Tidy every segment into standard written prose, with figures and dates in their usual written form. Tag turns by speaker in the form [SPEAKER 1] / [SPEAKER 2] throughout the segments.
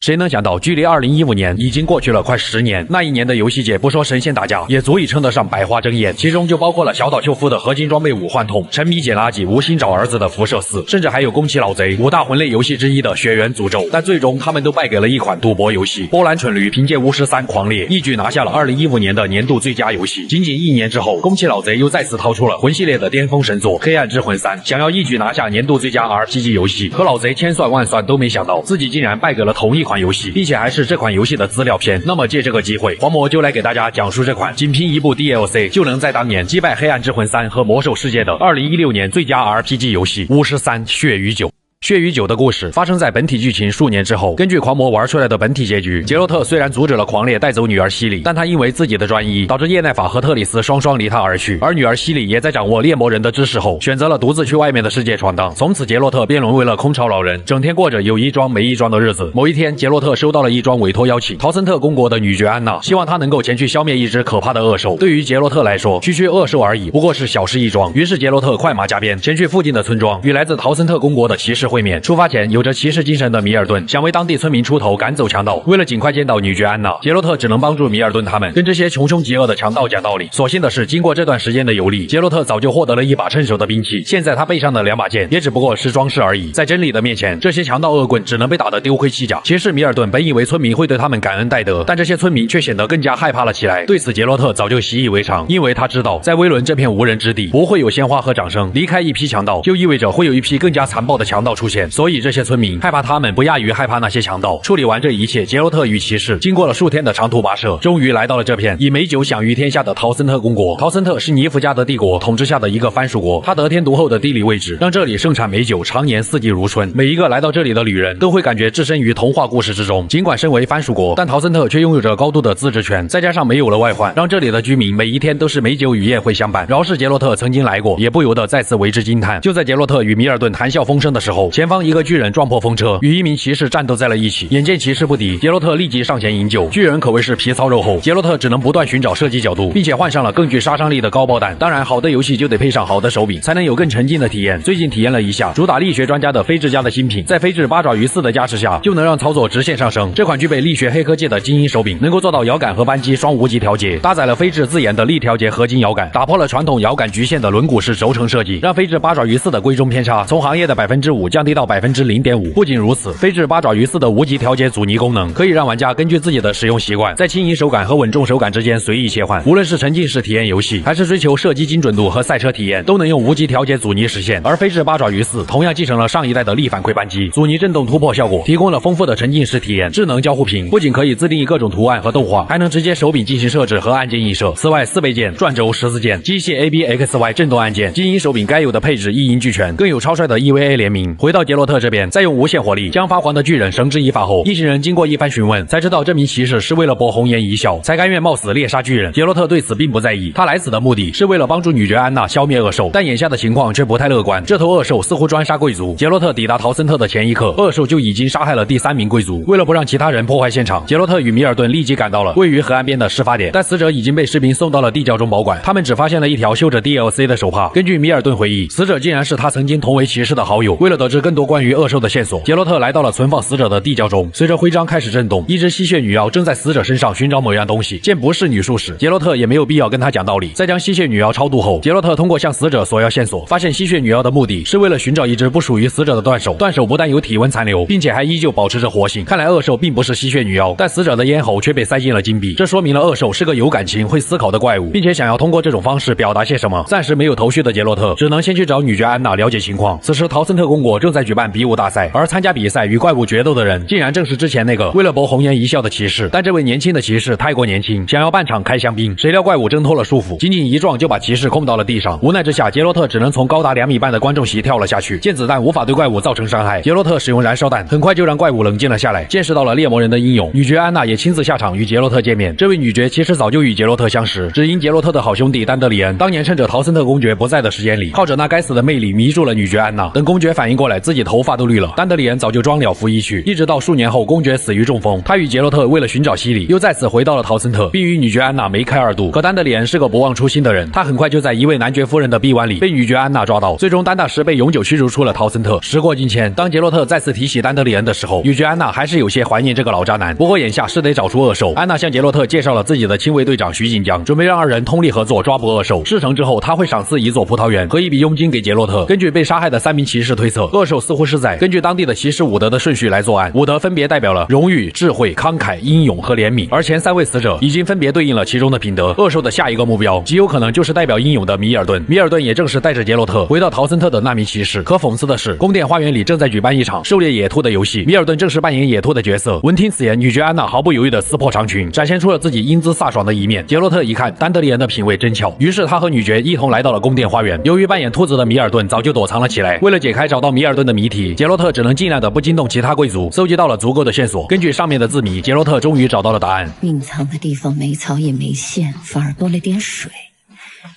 [SPEAKER 1] 谁能想到，距离2015年已经过去了快10年。那一年的游戏界，不说神仙打架，也足以称得上百花争艳。其中就包括了小岛秀夫的合金装备5幻痛，沉迷捡垃圾无心找儿子的辐射4，甚至还有宫崎老贼5大魂类游戏之一的血缘诅咒。但最终他们都败给了一款赌博游戏。波兰蠢驴凭借巫师3狂猎，一举拿下了2015年的年度最佳游戏。仅仅1年之后，宫崎老贼又再次掏出了魂系列的巅峰神作《黑暗之魂3》，想要一举拿下年度最佳 RPG 游戏。可老贼千算万算都没想到，自己竟然败给了同一款游戏，并且还是这款游戏的资料片。那么借这个机会，黄魔就来给大家讲述这款仅凭一部 DLC 就能在当年击败《黑暗之魂3》和《魔兽世界》的2016年最佳 RPG 游戏《巫师3：血与酒》。血与酒的故事发生在本体剧情数年之后。根据狂魔玩出来的本体结局，杰洛特虽然阻止了狂猎带走女儿西里，但他因为自己的专一，导致叶奈法和特里斯双双离他而去。而女儿西里也在掌握猎魔人的知识后，选择了独自去外面的世界闯荡。从此杰洛特便沦为了空巢老人，整天过着有一桩没一桩的日子。某一天，杰洛特收到了一桩委托邀请，陶森特公国的女爵安娜希望他能够前去消灭一只可怕的恶兽。对于杰洛特来说，区区恶兽而已，不过是小事一桩。于是杰洛特快马加鞭，前去附近的村庄，与来自陶森特公国的骑士会面。出发前，有着骑士精神的米尔顿想为当地村民出头，赶走强盗。为了尽快见到女爵安娜，杰洛特只能帮助米尔顿他们跟这些穷凶极恶的强盗讲道理。所幸的是，经过这段时间的游历，杰洛特早就获得了一把趁手的兵器。现在他背上的2把剑也只不过是装饰而已。在真理的面前，这些强盗恶棍只能被打得丢盔弃甲。骑士米尔顿本以为村民会对他们感恩戴德，但这些村民却显得更加害怕了起来。对此，杰洛特早就习以为常，因为他知道在威伦这片无人之地不会有鲜花和掌声。离开一批强盗，就意味着会有一批更加残暴的强盗出现，所以这些村民害怕他们不亚于害怕那些强盗。处理完这一切，杰洛特与骑士经过了数天的长途跋涉，终于来到了这片以美酒享誉天下的陶森特公国。陶森特是尼弗加德帝国统治下的一个藩属国，它得天独厚的地理位置让这里盛产美酒，常年四季如春。每一个来到这里的旅人都会感觉置身于童话故事之中。尽管身为藩属国，但陶森特却拥有着高度的自治权，再加上没有了外患，让这里的居民每一天都是美酒与宴会相伴。饶是杰洛特曾经来过，也不由得再次为之惊叹。就在杰洛特与米尔顿谈笑风生的时候，前方一个巨人撞破风车，与一名骑士战斗在了一起。眼见骑士不敌，杰洛特立即上前营救。巨人可谓是皮糙肉厚，杰洛特只能不断寻找射击角度，并且换上了更具杀伤力的高爆弹。当然，好的游戏就得配上好的手柄，才能有更沉浸的体验。最近体验了一下主打力学专家的飞智家的新品，在飞智八爪鱼4的加持下，就能让操作直线上升。这款具备力学黑科技的精英手柄，能够做到摇杆和扳机双无极调节，搭载了飞智自研的力调节合金摇杆，打破了传统摇杆局限的轮毂式轴承设计，让飞智八爪鱼4的归中偏差从行业的5%降低到0.5%。不仅如此，飞智八爪鱼4的无极调节阻尼功能可以让玩家根据自己的使用习惯，在轻盈手感和稳重手感之间随意切换。无论是沉浸式体验游戏，还是追求射击精准度和赛车体验，都能用无极调节阻尼实现。而飞智八爪鱼4同样继承了上一代的力反馈扳机，阻尼震动突破效果，提供了丰富的沉浸式体验。智能交互屏不仅可以自定义各种图案和动画，还能直接手柄进行设置和按键映射。此外，4倍键、转轴十字键、机械 ABXY 震动按键，精英手柄该有的配置一应俱全，更有超帅的 EVA 联名。回到杰洛特这边，再用无限火力将发狂的巨人绳之以法后，一行人经过一番询问，才知道这名骑士是为了博红颜一笑，才甘愿冒死猎杀巨人。杰洛特对此并不在意，他来此的目的是为了帮助女爵安娜消灭恶兽，但眼下的情况却不太乐观。这头恶兽似乎专杀贵族。杰洛特抵达陶森特的前一刻，恶兽就已经杀害了第3名贵族。为了不让其他人破坏现场，杰洛特与米尔顿立即赶到了位于河岸边的事发点，但死者已经被士兵送到了地窖中保管。他们只发现了一条绣着 DLC 的手帕。根据米尔顿回忆，死者竟然是他曾经同为骑士的好友。为了得知更多关于恶兽的线索，杰洛特来到了存放死者的地窖中。随着徽章开始震动，一只吸血女妖正在死者身上寻找某样东西。见不是女术士，杰洛特也没有必要跟她讲道理。在将吸血女妖超度后，杰洛特通过向死者索要线索，发现吸血女妖的目的是为了寻找一只不属于死者的断手。断手不但有体温残留，并且还依旧保持着活性。看来恶兽并不是吸血女妖，但死者的咽喉却被塞进了金币，这说明了恶兽是个有感情、会思考的怪物，并且想要通过这种方式表达些什么。暂时没有头绪的杰洛特只能先去找女爵安娜了解情况。此时陶森特公国正在举办比武大赛，而参加比赛与怪物决斗的人竟然正是之前那个为了博红颜一笑的骑士。但这位年轻的骑士太过年轻，想要半场开香槟，谁料怪物挣脱了束缚，仅仅一撞就把骑士控到了地上。无奈之下，杰洛特只能从高达2米半的观众席跳了下去。见子弹无法对怪物造成伤害，杰洛特使用燃烧弹，很快就让怪物冷静了下来，见识到了猎魔人的英勇。女爵安娜也亲自下场与杰洛特见面。这位女爵其实早就与杰洛特相识，只因杰洛特的好兄弟丹德里恩当年趁着陶森特公爵不在的时间里，靠着那该死的魅力迷住了女爵安娜。等公爵反应过来来，自己头发都绿了。丹德里安早就装了服役去，一直到数年后，公爵死于中风，他与杰洛特为了寻找西里，又再次回到了陶森特，并与女爵安娜梅开二度。可丹德里安是个不忘初心的人，他很快就在一位男爵夫人的臂弯里被女爵安娜抓到，最终丹大师被永久驱逐出了陶森特。时过境迁，当杰洛特再次提起丹德里安的时候，女爵安娜还是有些怀念这个老渣男。不过眼下是得找出恶兽。安娜向杰洛特介绍了自己的亲卫队长徐锦江，准备让二人通力合作抓捕恶兽。事成之后，他会赏赐一座葡萄园和一笔佣金给杰洛特。根据被杀害的3名骑士推测，恶兽似乎是在根据当地的骑士武德的顺序来作案，武德分别代表了荣誉、智慧、慷慨、英勇和怜悯，而前3位死者已经分别对应了其中的品德。恶兽的下一个目标极有可能就是代表英勇的米尔顿。米尔顿也正是带着杰洛特回到陶森特的那名骑士。可讽刺的是，宫殿花园里正在举办一场狩猎野兔的游戏，米尔顿正是扮演野兔的角色。闻听此言，女爵安娜毫不犹豫地撕破长裙，展现出了自己英姿飒爽的一面。杰洛特一看丹德里安的品味真巧，于是他和女爵一同来到了宫殿花园。由于扮演兔子的米尔顿早就躲藏了起来，为了解开找到米尔顿的谜题，杰洛特只能尽量的不惊动其他贵族，搜集到了足够的线索。根据上面的字谜，杰洛特终于找到了答案。
[SPEAKER 2] 隐藏的地方没草也没线，反而多了点水。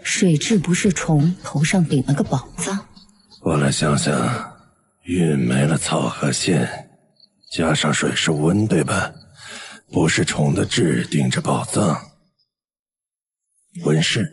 [SPEAKER 2] 水质不是虫，头上顶了个宝藏。
[SPEAKER 3] 我来想想，运没了草和线，加上水是温，对吧？不是虫的质顶着宝藏，温室。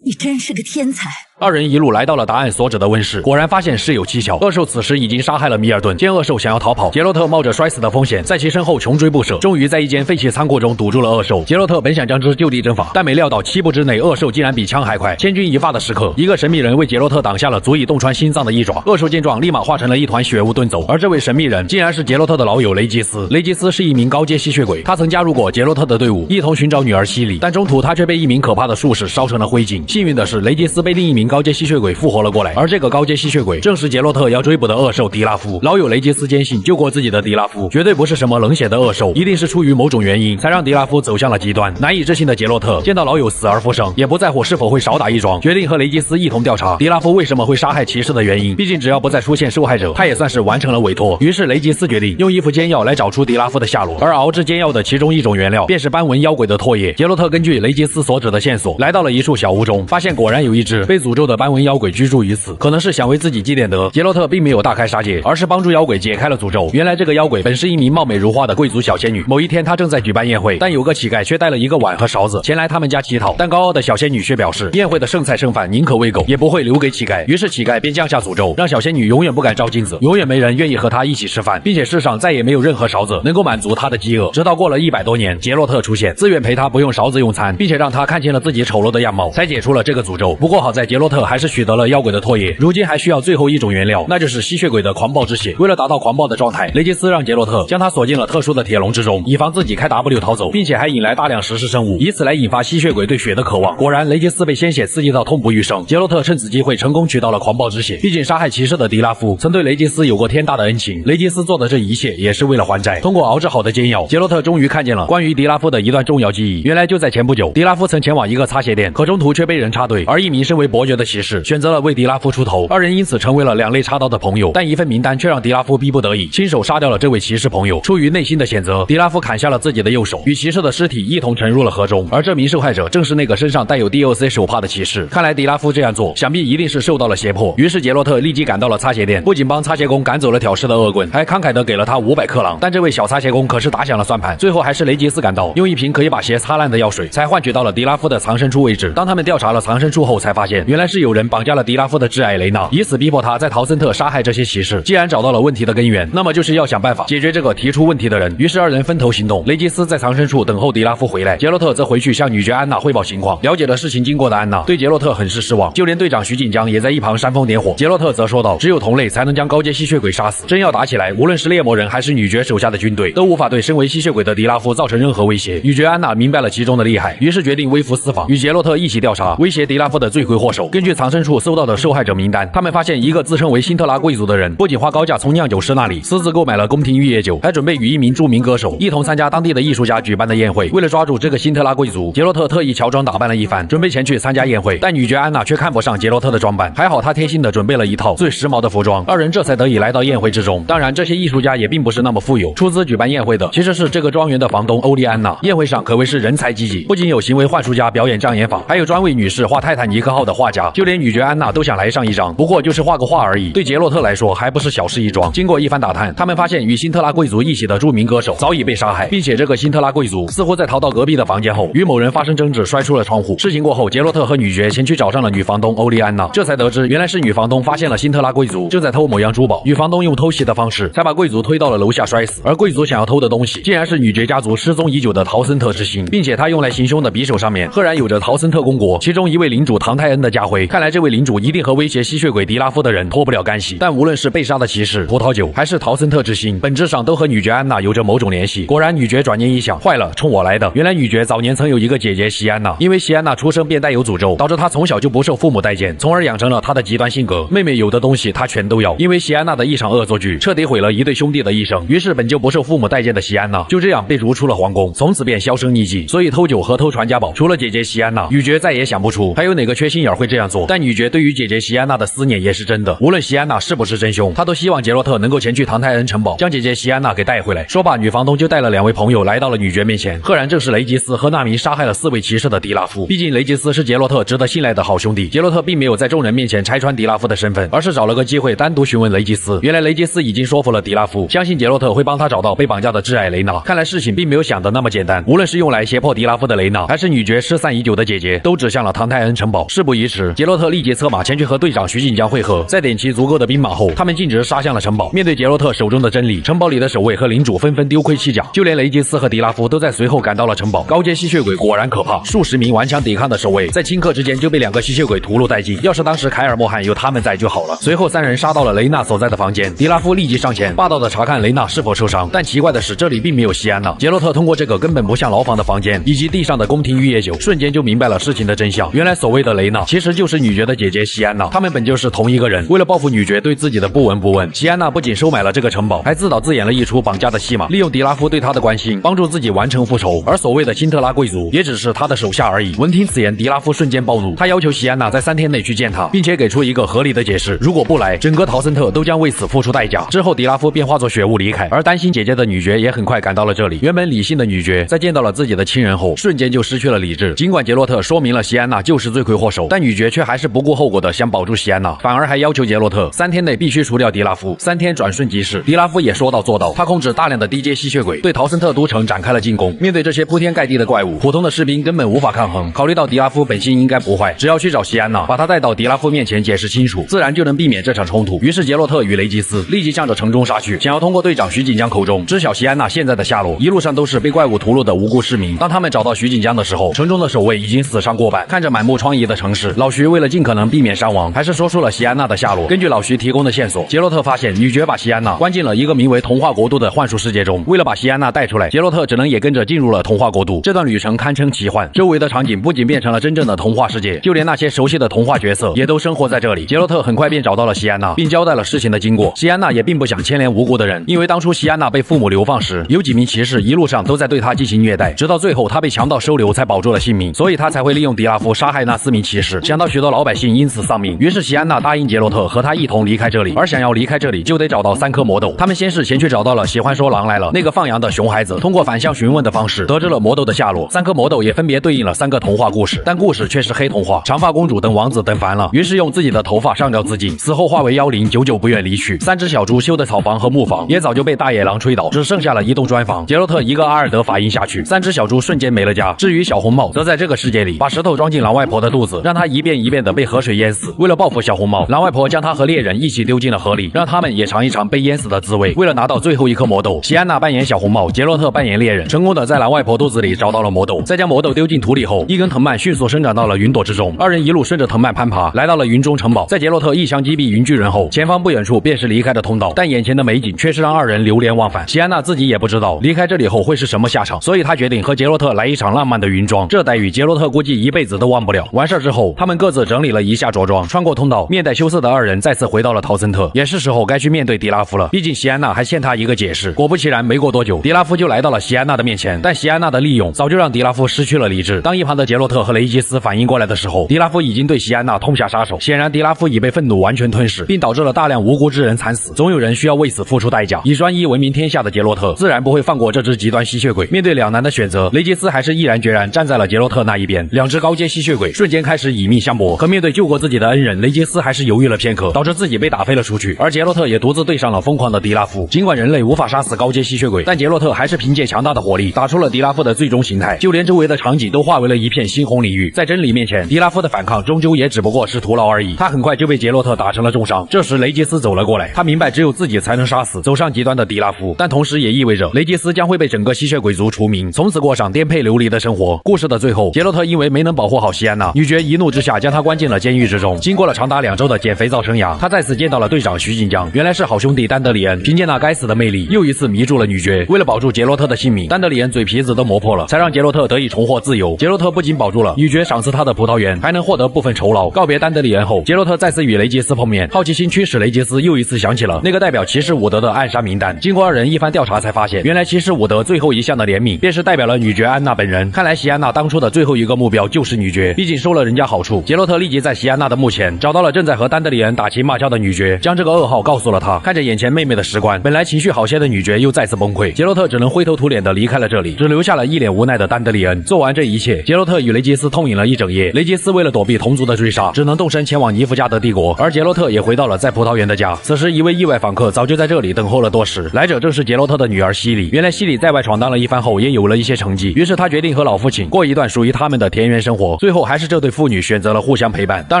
[SPEAKER 2] 你真是个天才。
[SPEAKER 1] 二人一路来到了答案所指的温室，果然发现事有蹊跷。恶兽此时已经杀害了米尔顿，见恶兽想要逃跑，杰洛特冒着摔死的风险，在其身后穷追不舍，终于在一间废弃仓库中堵住了恶兽。杰洛特本想将之就地正法，但没料到7步之内，恶兽竟然比枪还快。千钧一发的时刻，一个神秘人为杰洛特挡下了足以洞穿心脏的一爪。恶兽见状，立马化成了一团血雾遁走。而这位神秘人竟然是杰洛特的老友雷吉斯。雷吉斯是一名高阶吸血鬼，他曾加入过杰洛特的队伍，一同寻找女儿西里，但中途他却被一名可怕的术士烧成了灰烬。幸运的是，雷吉斯被另一名高阶吸血鬼复活了过来，而这个高阶吸血鬼正是杰洛特要追捕的恶兽迪拉夫。老友雷吉斯坚信，救过自己的迪拉夫绝对不是什么冷血的恶兽，一定是出于某种原因才让迪拉夫走向了极端。难以置信的杰洛特见到老友死而复生，也不在乎是否会少打一桩，决定和雷吉斯一同调查迪拉夫为什么会杀害骑士的原因。毕竟只要不再出现受害者，他也算是完成了委托。于是雷吉斯决定用一副煎药来找出迪拉夫的下落，而熬制煎药的其中一种原料便是斑纹妖鬼的唾液。杰洛特根据雷吉斯所指的线索，来到了一处小屋中，发现果然有一只被诅咒的斑纹妖鬼居住于此。可能是想为自己积点德，杰洛特并没有大开杀戒，而是帮助妖鬼解开了诅咒。原来这个妖鬼本是一名貌美如花的贵族小仙女。某一天，她正在举办宴会，但有个乞丐却带了一个碗和勺子前来他们家乞讨。但高傲的小仙女却表示，宴会的剩菜剩饭宁可喂狗，也不会留给乞丐。于是乞丐便降下诅咒，让小仙女永远不敢照镜子，永远没人愿意和她一起吃饭，并且世上再也没有任何勺子能够满足她的饥饿。直到过了100多年，杰洛特出现，自愿陪她不用勺子用餐，并且让她看见了自己丑陋的样貌，才解除了这个诅咒。不过好在杰洛特还是取得了妖鬼的唾液，如今还需要最后一种原料，那就是吸血鬼的狂暴之血。为了达到狂暴的状态，雷吉斯让杰洛特将他锁进了特殊的铁笼之中，以防自己开 W 逃走，并且还引来大量食尸生物，以此来引发吸血鬼对血的渴望。果然，雷吉斯被鲜血刺激到痛不欲生。杰洛特趁此机会成功取到了狂暴之血。毕竟杀害骑士的迪拉夫曾对雷吉斯有过天大的恩情，雷吉斯做的这一切也是为了还债。通过熬制好的煎药，杰洛特终于看见了关于迪拉夫的一段重要记忆。原来就在前不久，迪拉夫曾前往一个擦鞋店，可中途却被人插队，而一名身为伯爵的骑士选择了为迪拉夫出头，二人因此成为了两肋插刀的朋友。但一份名单却让迪拉夫逼不得已亲手杀掉了这位骑士朋友。出于内心的谴责，迪拉夫砍下了自己的右手，与骑士的尸体一同沉入了河中。而这名受害者正是那个身上带有 DLC 手帕的骑士。看来迪拉夫这样做，想必一定是受到了胁迫。于是杰洛特立即赶到了擦鞋店，不仅帮擦鞋工赶走了挑事的恶棍，还慷慨地给了他500克朗。但这位小擦鞋工可是打响了算盘，最后还是雷吉斯赶到，用一瓶可以把鞋擦烂的药水，才换取到了迪拉夫的藏身处位置。当他们调查了藏身处后，才发现原来是有人绑架了迪拉夫的挚爱雷娜，以此逼迫他在陶森特杀害这些骑士。既然找到了问题的根源，那么就是要想办法解决这个提出问题的人。于是二人分头行动，雷吉斯在藏身处等候迪拉夫回来，杰洛特则回去向女爵安娜汇报情况。了解了事情经过的安娜对杰洛特很是失望，就连队长徐锦江也在一旁煽风点火。杰洛特则说道，只有同类才能将高阶吸血鬼杀死，真要打起来，无论是猎魔人还是女爵手下的军队，都无法对身为吸血鬼的迪拉夫造成任何威胁。女爵安娜明白了其中的厉害，于是决定微服私访，与杰洛特一起调查威胁迪拉夫的罪魁祸首。根据藏身处搜到的受害者名单，他们发现一个自称为辛特拉贵族的人，不仅花高价从酿酒师那里私自购买了宫廷御宴酒，还准备与一名著名歌手一同参加当地的艺术家举办的宴会。为了抓住这个辛特拉贵族，杰洛特特意乔装打扮了一番，准备前去参加宴会。但女爵安娜却看不上杰洛特的装扮，还好她贴心的准备了一套最时髦的服装，二人这才得以来到宴会之中。当然，这些艺术家也并不是那么富有，出资举办宴会的其实是这个庄园的房东欧丽安娜。宴会上可谓是人才济济，不仅有行为幻术家表演障眼法，还有专为女士画泰坦尼克号的画家。家，就连女爵安娜都想来上一张，不过就是画个画而已，对杰洛特来说还不是小事一桩。经过一番打探，他们发现与辛特拉贵族一起的著名歌手早已被杀害，并且这个辛特拉贵族似乎在逃到隔壁的房间后与某人发生争执，摔出了窗户。事情过后，杰洛特和女爵前去找上了女房东欧莉安娜，这才得知原来是女房东发现了辛特拉贵族正在偷某样珠宝，女房东用偷袭的方式才把贵族推到了楼下摔死，而贵族想要偷的东西竟然是女爵家族失踪已久的陶森特之心，并且他用来行凶的匕首上面赫然有着陶森特公国其中一位领主唐泰恩的家徽，看来这位领主一定和威胁吸血鬼迪拉夫的人脱不了干系。但无论是被杀的骑士、葡萄酒还是陶森特之心，本质上都和女爵安娜有着某种联系。果然女爵转念一想，坏了，冲我来的。原来女爵早年曾有一个姐姐席安娜，因为席安娜出生便带有诅咒，导致她从小就不受父母待见，从而养成了她的极端性格。妹妹有的东西她全都要，因为席安娜的一场恶作剧彻底毁了一对兄弟的一生，于是本就不受父母待见的席安娜就这样被逐出了皇宫，从此便销声匿迹。所以偷酒和偷传家宝，除了姐姐席安娜，女爵再也想不出还有哪个缺心眼会这样做。但女爵对于姐姐席安娜的思念也是真的，无论席安娜是不是真凶，她都希望杰洛特能够前去唐泰恩城堡将姐姐席安娜给带回来。说罢，女房东就带了2位朋友来到了女爵面前，赫然正是雷吉斯和那名杀害了4位骑士的迪拉夫。毕竟雷吉斯是杰洛特值得信赖的好兄弟，杰洛特并没有在众人面前拆穿迪拉夫的身份，而是找了个机会单独询问雷吉斯。原来雷吉斯已经说服了迪拉夫，相信杰洛特会帮他找到被绑架的挚爱雷娜。看来事情并没有想的那么简单，无论是用来胁迫迪拉夫的雷娜，还是女爵失散已久的姐姐，都指向了唐泰恩城堡。事不宜迟，杰洛特立即策马前去和队长徐锦江会合，在点齐足够的兵马后，他们径直杀向了城堡。面对杰洛特手中的真理，城堡里的守卫和领主纷纷丢盔弃甲，就连雷吉斯和迪拉夫都在随后赶到了城堡。高阶吸血鬼果然可怕，数十名顽强抵抗的守卫在顷刻之间就被2个吸血鬼屠戮殆尽。要是当时凯尔莫汉有他们在就好了。随后3人杀到了雷娜所在的房间，迪拉夫立即上前霸道的查看雷娜是否受伤，但奇怪的是这里并没有席安娜。杰洛特通过这个根本不像牢房的房间以及地上的宫廷御夜酒，瞬间就明白了事情的真相。原来所谓的雷娜其实就是女爵的姐姐席安娜，他们本就是同一个人。为了报复女爵对自己的不闻不问，席安娜不仅收买了这个城堡，还自导自演了一出绑架的戏码，利用迪拉夫对她的关心帮助自己完成复仇，而所谓的辛特拉贵族也只是他的手下而已。闻听此言，迪拉夫瞬间暴怒，他要求席安娜在3天内去见他，并且给出一个合理的解释，如果不来，整个陶森特都将为此付出代价。之后迪拉夫便化作血雾离开，而担心姐姐的女爵也很快赶到了这里。原本理性的女爵在见到了自己的亲人后，瞬间就失去了理智。尽管杰洛特说明了席安娜就是罪魁祸首，但女爵却还是不顾后果的想保住席安娜，反而还要求杰洛特3天内必须除掉迪拉夫。3天转瞬即逝，迪拉夫也说到做到，他控制大量的低阶吸血鬼，对陶森特都城展开了进攻。面对这些铺天盖地的怪物，普通的士兵根本无法抗衡。考虑到迪拉夫本性应该不坏，只要去找席安娜，把他带到迪拉夫面前解释清楚，自然就能避免这场冲突。于是杰洛特与雷吉斯立即向着城中杀去，想要通过队长徐锦江口中知晓席安娜现在的下落。一路上都是被怪物屠戮的无辜市民。当他们找到徐锦江的时候，城中的守卫已经死伤过半。看着满目疮痍的城市，老徐为了尽可能避免伤亡，还是说出了席安娜的下落。根据老徐提供的线索，杰洛特发现女爵把席安娜关进了一个名为童话国度的幻术世界中。为了把席安娜带出来，杰洛特只能也跟着进入了童话国度。这段旅程堪称奇幻，周围的场景不仅变成了真正的童话世界，就连那些熟悉的童话角色也都生活在这里。杰洛特很快便找到了席安娜，并交代了事情的经过。席安娜也并不想牵连无辜的人，因为当初席安娜被父母流放时，有几名骑士一路上都在对她进行虐待，直到最后她被强盗收留才保住了性命，所以她才会利用迪拉夫杀害那4名骑士。想到许多老百姓因此丧命，于是席安娜答应杰洛特和他一同离开这里，而想要离开这里就得找到3颗魔豆。他们先是前去找到了喜欢说狼来了那个放羊的熊孩子，通过反向询问的方式得知了魔豆的下落。3颗魔豆也分别对应了3个童话故事，但故事却是黑童话。长发公主等王子等烦了，于是用自己的头发上吊自尽，死后化为妖灵，久久不愿离去。3只小猪修的草房和木房也早就被大野狼吹倒，只剩下了一栋砖房。杰洛特一个阿尔德法印下去，3只小猪瞬间没了家。至于小红帽，则在这个世界里把石头装进狼外婆的肚子，让她一遍一遍的被河水淹死。为了报复小红帽，狼外婆将她和猎人一起丢进了河里，让他们也尝一尝被淹死的滋味。为了拿到最后1颗魔豆，席安娜扮演小红帽，杰洛特扮演猎人，成功的在狼外婆肚子里找到了魔豆。在将魔豆丢进土里后，一根藤蔓迅速生长到了云朵之中。2人一路顺着藤蔓攀爬，来到了云中城堡。在杰洛特一枪击毙云巨人后，前方不远处便是离开的通道，但眼前的美景却是让2人流连忘返。席安娜自己也不知道离开这里后会是什么下场，所以她决定和杰洛特来一场浪漫的云庄。这待遇杰洛特估计一辈子都忘不了。完事之后，他们各自整理了一下着装，穿过通道，面带羞涩的2人再次回到了陶森特。也是时候该去面对迪拉夫了，毕竟席安娜还欠他一个解释。果不其然，没过多久，迪拉夫就来到了席安娜的面前，但席安娜的利用早就让迪拉夫失去了理智。当一旁的杰洛特和雷吉斯反应过来的时候，迪拉夫已经对席安娜痛下杀手。显然迪拉夫已被愤怒完全吞噬，并导致了大量无辜之人惨死，总有人需要为此付出代价。以专一闻名天下的杰洛特自然不会放过这只极端吸血鬼。面对两难的选择，雷吉斯还是毅然决然站在了杰洛特那一边。2只高阶吸血鬼瞬间开始以命相相搏。可面对救过自己的恩人，雷杰斯还是犹豫了片刻，导致自己被打飞了出去。而杰洛特也独自对上了疯狂的迪拉夫。尽管人类无法杀死高阶吸血鬼，但杰洛特还是凭借强大的火力打出了迪拉夫的最终形态，就连周围的场景都化为了一片猩红领域。在真理面前，迪拉夫的反抗终究也只不过是徒劳而已。他很快就被杰洛特打成了重伤。这时雷杰斯走了过来，他明白只有自己才能杀死走上极端的迪拉夫，但同时也意味着雷杰斯将会被整个吸血鬼族除名，从此过上颠沛流离的生活。故事的最后，杰洛特因为没能保护好西安娜，女爵一怒之下将她关进了监狱之中。经过了长达2周的减肥皂生涯，他再次见到了队长徐锦江，原来是好兄弟丹德里恩。凭借那该死的魅力，又一次迷住了女爵。为了保住杰洛特的性命，丹德里恩嘴皮子都磨破了，才让杰洛特得以重获自由。杰洛特不仅保住了女爵赏赐他的葡萄园，还能获得部分酬劳。告别丹德里恩后，杰洛特再次与雷杰斯碰面，好奇心驱使雷杰斯又一次想起了那个代表骑士伍德的暗杀名单。经过2人一番调查，才发现原来骑士伍德最后一项的怜悯便是代表了女爵安娜本人。看来席安娜当初的最后一个目标就是女爵，毕竟收了人家好处。杰洛特立即在席安娜的墓前找到了正在和丹德里恩打情骂俏的女爵，将这个噩耗告诉了她。看着眼前妹妹的石棺，本来情绪好些的女爵又再次崩溃，杰洛特只能灰头土脸的离开了这里，只留下了一脸无奈的丹德里恩。做完这一切，杰洛特与雷杰斯痛饮了一整夜。雷杰斯为了躲避同族的追杀，只能动身前往尼弗加德帝国，而杰洛特也回到了在葡萄园的家。此时一位意外访客早就在这里等候了多时，来者正是杰洛特的女儿西里。原来西里在外闯荡了一番后，也有了一些成绩，于是他决定和老父亲过一段属于他们的田园生活。最后还是这对父女选择了互相陪伴。当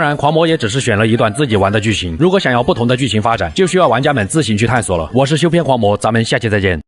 [SPEAKER 1] 然，狂魔也只是选了一段自己玩的剧情。如果想要不同的剧情发展，就需要玩家们自行去探索了。我是修片狂魔，咱们下期再见。